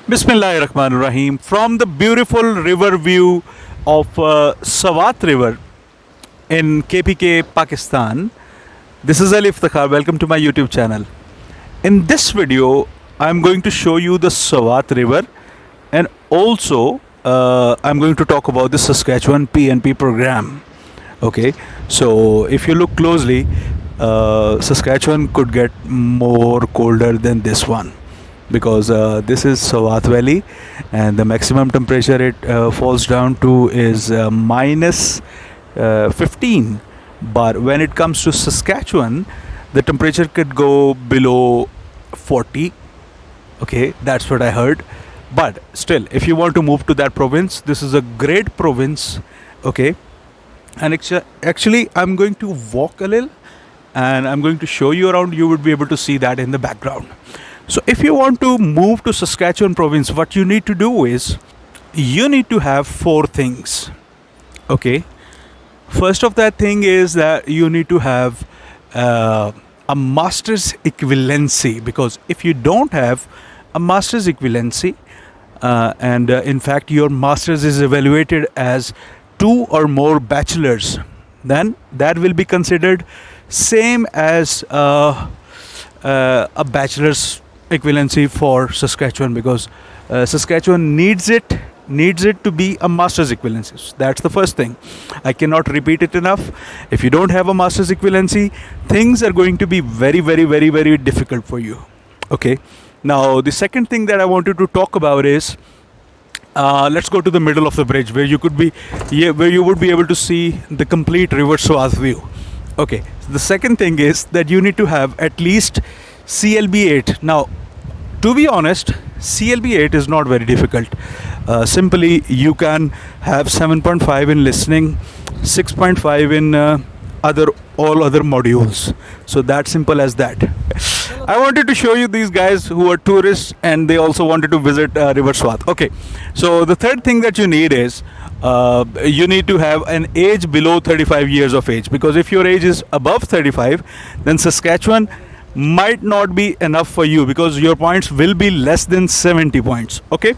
Bismillahirrahmanirrahim. From the beautiful river view of Swat River in KPK, Pakistan, this is Ali Iftikhar. Welcome to my YouTube channel. In this video, I'm going to show you the Swat River, and also I'm going to talk about the Saskatchewan PNP program. Okay, so if you look closely, Saskatchewan could get more colder than this one, because this is Swat Valley, and the maximum temperature it falls down to is minus 15. But when it comes to Saskatchewan, the temperature could go below 40. Okay, that's what I heard. But still, if you want to move to that province, this is a great province. Okay, and actually I'm going to walk a little, and I'm going to show you around. You would be able to see that in the background. So if you want to move to Saskatchewan province, what you need to do is you need to have four things. Okay, first of that thing is that you need to have a master's equivalency, because if you don't have a master's equivalency, and in fact your master's is evaluated as 2 or more bachelors, then that will be considered same as a bachelor's equivalency for Saskatchewan, because Saskatchewan needs it to be a master's equivalency. So that's the first thing. I cannot repeat it enough. If you don't have a master's equivalency, things are going to be very, very, very, very difficult for you. Okay. Now the second thing that I wanted to talk about is let's go to the middle of the bridge where you would be able to see the complete river Swat view. Okay. So the second thing is that you need to have at least CLB 8. Now, to be honest, CLB 8 is not very difficult. Simply, you can have 7.5 in listening, 6.5 in all other modules. So that simple as that. I wanted to show you these guys who are tourists, and they also wanted to visit River Swat. Okay, so the third thing that you need is you need to have an age below 35 years of age, because if your age is above 35, then Saskatchewan might not be enough for you, because your points will be less than 70 points. Okay,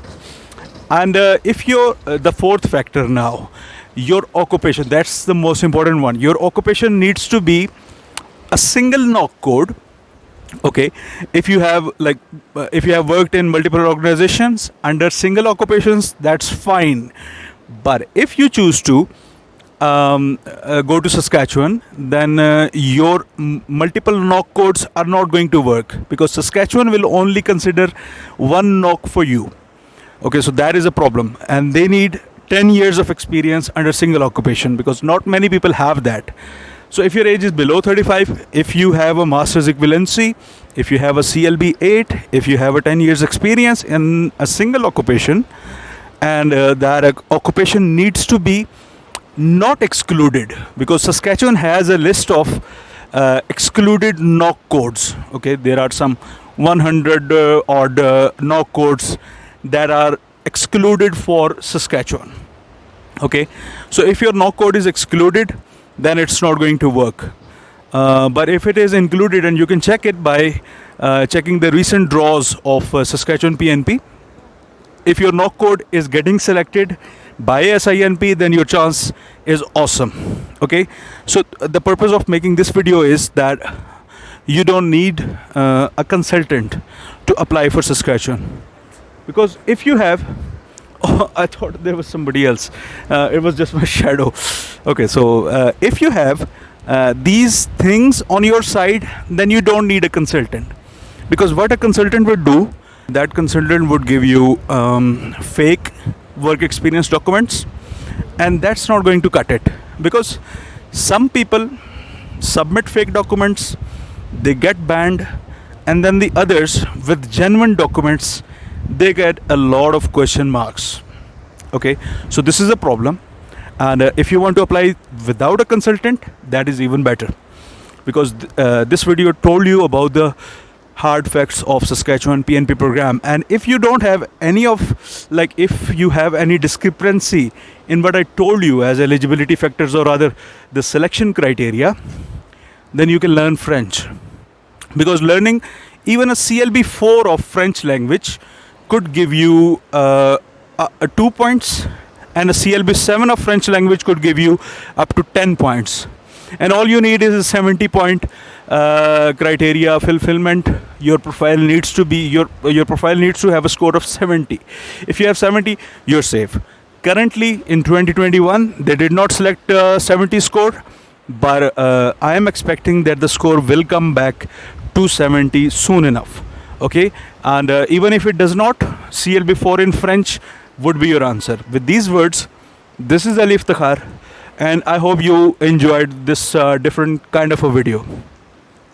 and if you're the fourth factor now, your occupation, that's the most important one. Your occupation needs to be a single knock code. Okay, if you have worked in multiple organizations under single occupations, that's fine. But if you choose to go to Saskatchewan, then your multiple knock codes are not going to work, because Saskatchewan will only consider one knock for you. Okay, so that is a problem, and they need 10 years of experience under single occupation, because not many people have that. So if your age is below 35, if you have a master's equivalency, if you have a CLB 8, if you have a 10 years experience in a single occupation, and that occupation needs to be not excluded, because Saskatchewan has a list of excluded knock codes. Okay, there are some 100 odd knock codes that are excluded for Saskatchewan. Okay, so if your knock code is excluded, then it's not going to work. But if it is included, and you can check it by checking the recent draws of Saskatchewan PNP, if your knock code is getting selected by SINP, then your chance is awesome. Okay, so the purpose of making this video is that you don't need a consultant to apply for Saskatchewan, because if you have I thought there was somebody else, it was just my shadow. Okay, so if you have these things on your side, then you don't need a consultant, because what a consultant would do, that consultant would give you fake work experience documents, and that's not going to cut it, because some people submit fake documents, they get banned, and then the others with genuine documents, they get a lot of question marks. Okay, so this is a problem, and if you want to apply without a consultant, that is even better, because this video told you about the hard facts of Saskatchewan PNP program. And if you don't have any of, like, if you have any discrepancy in what I told you as eligibility factors, or rather the selection criteria, then you can learn French, because learning even a CLB 4 of French language could give you 2 points, and a CLB 7 of French language could give you up to 10 points. And all you need is a 70 point criteria fulfillment. Your profile needs to be your profile needs to have a score of 70. If you have 70, you're safe. Currently in 2021, they did not select 70 score, but I am expecting that the score will come back to 70 soon enough. Okay, and even if it does not, CLB4 in French would be your answer. With these words, this is Ali Iftikhar, and I hope you enjoyed this different kind of a video.